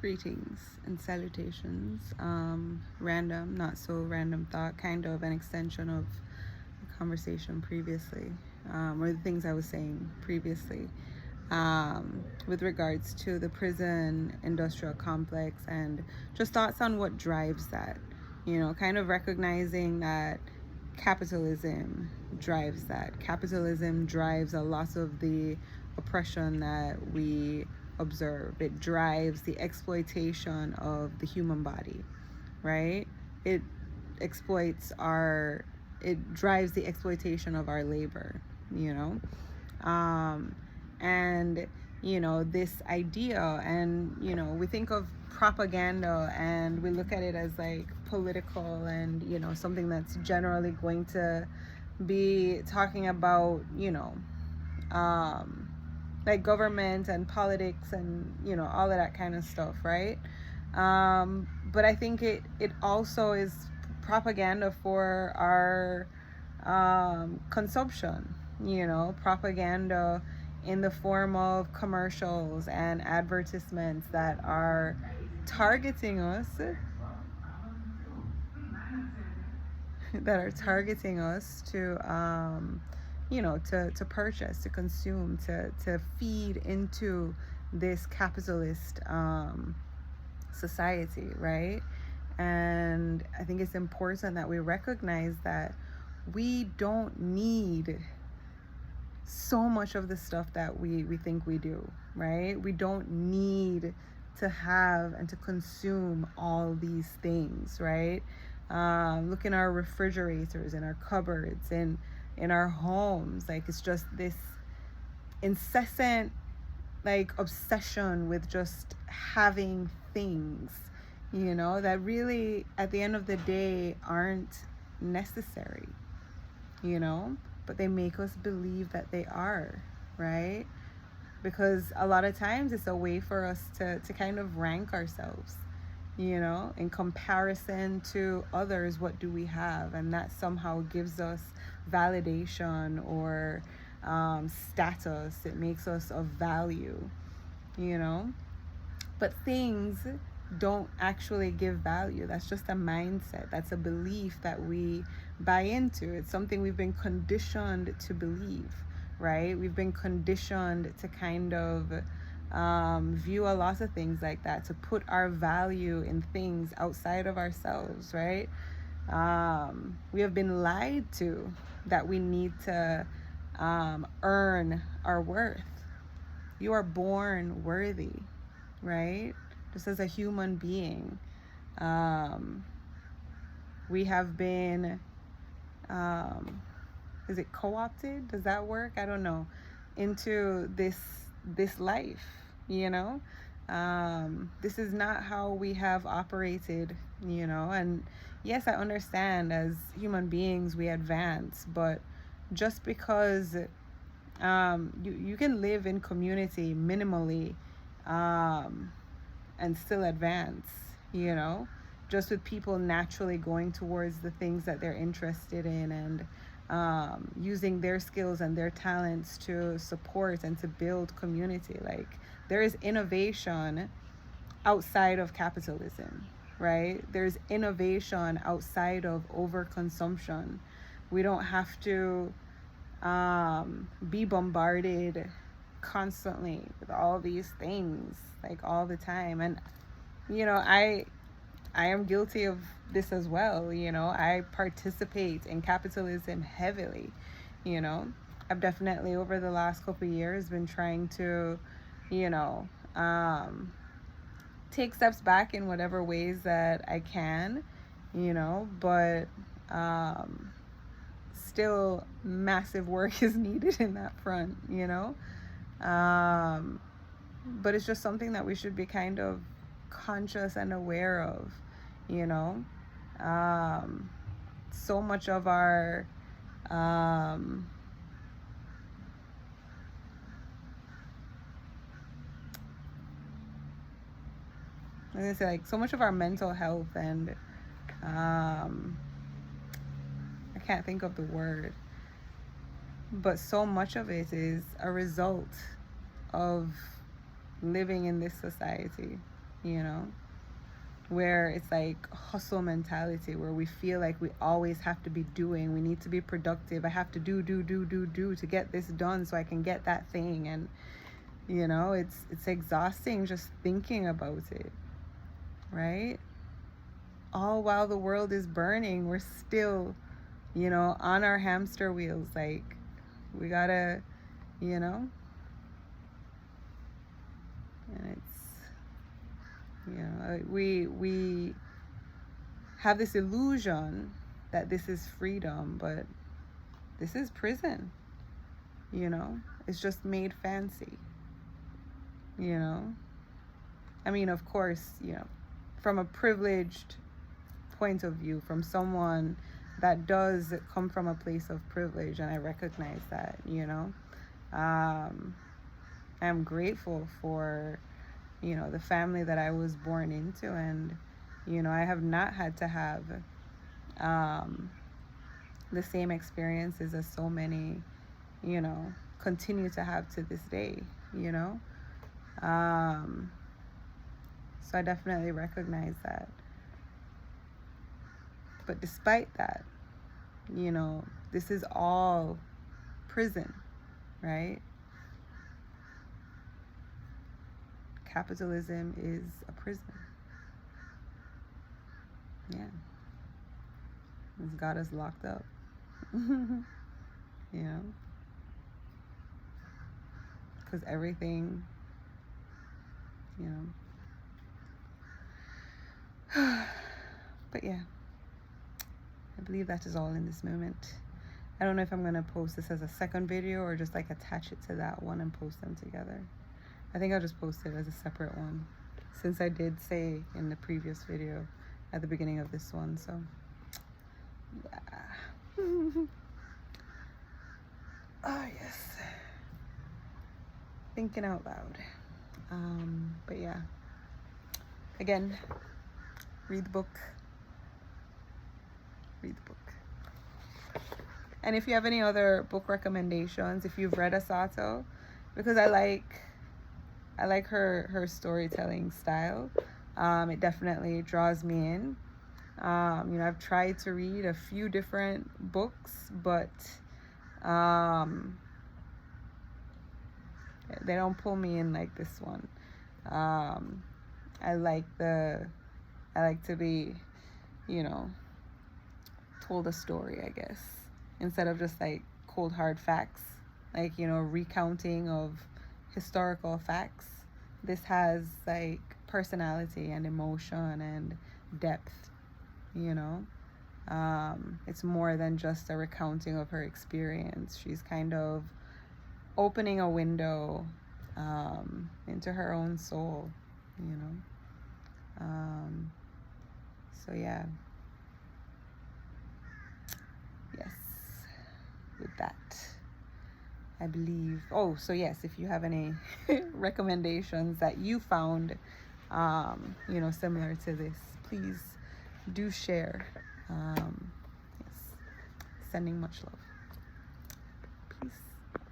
Greetings and salutations. Random, not so random thought, kind of an extension of the conversation previously, or the things I was saying previously, with regards to the prison industrial complex and just thoughts on what drives that. Kind of recognizing that capitalism drives that. Capitalism drives a lot of the oppression that we observe. It drives the exploitation of the human body, right? It exploits our, it drives the exploitation of our labor, you know? And, this idea, and, we think of propaganda and we look at it as like political and, something that's generally going to be talking about, like government and politics and all of that kind of stuff, right? But I think it also is propaganda for our consumption, propaganda in the form of commercials and advertisements that are targeting us to purchase, to consume, to feed into this capitalist society, right? And I think it's important that we recognize that we don't need so much of the stuff that we think we do, right? We don't need to have and to consume all these things, right? Look in our refrigerators, in our cupboards, in our homes. Like, it's just this incessant like obsession with just having things, that really at the end of the day aren't necessary, but they make us believe that they are, right? Because a lot of times it's a way for us to kind of rank ourselves, in comparison to others. What do we have? And that somehow gives us validation or status. It makes us of value, but things don't actually give value. That's just a mindset. That's a belief that we buy into. It's something we've been conditioned to believe, right? We've been conditioned to kind of view a lot of things like that, to put our value in things outside of ourselves, right? We have been lied to that we need to earn our worth. You are born worthy, right? Just as a human being. We have been, is it co-opted? Does that work? I don't know. Into this life, this is not how we have operated, and yes, I understand as human beings we advance, but just because you can live in community minimally and still advance, just with people naturally going towards the things that they're interested in and using their skills and their talents to support and to build community. Like, there is innovation outside of capitalism, right? There's innovation outside of overconsumption. We don't have to be bombarded constantly with all these things, like all the time. And I am guilty of this as well. I participate in capitalism heavily. I've definitely over the last couple of years been trying to take steps back in whatever ways that I can, but still massive work is needed in that front, but it's just something that we should be kind of conscious and aware of, so much of our as I say, like, so much of our mental health and I can't think of the word, but so much of it is a result of living in this society, you know, where it's like hustle mentality, where we feel like we always have to be doing, we need to be productive. I have to do to get this done so I can get that thing. And you know, it's exhausting just thinking about it, right? All while the world is burning, we're still, you know, on our hamster wheels. Like, we gotta, you know, and it's, you know, we have this illusion that this is freedom, but this is prison, you know. It's just made fancy, you know. I mean, of course, you know, from a privileged point of view, from someone that does come from a place of privilege, and I recognize that, you know. I'm grateful for, you know, the family that I was born into, and you know, I have not had to have the same experiences as so many, you know, continue to have to this day, you know. So I definitely recognize that. But despite that, you know, this is all prison, right? Capitalism is a prison. Yeah. It's got us locked up. You know? Because everything, you know. But yeah. I believe that is all in this moment. I don't know if I'm going to post this as a second video or just like attach it to that one and post them together. I think I'll just post it as a separate one, since I did say in the previous video at the beginning of this one. So yeah. Oh yes, thinking out loud. But yeah, again, read the book. And if you have any other book recommendations, if you've read Assata, because I like her storytelling style. It definitely draws me in. You know, I've tried to read a few different books, but they don't pull me in like this one. I like to be, you know, told a story, I guess, instead of just like cold hard facts, like, you know, recounting of historical facts. This has like personality and emotion and depth, you know. It's more than just a recounting of her experience. She's kind of opening a window into her own soul, you know. So yeah. Yes, with that, I believe. Oh, so yes, if you have any recommendations that you found, you know, similar to this, please do share. Yes, sending much love.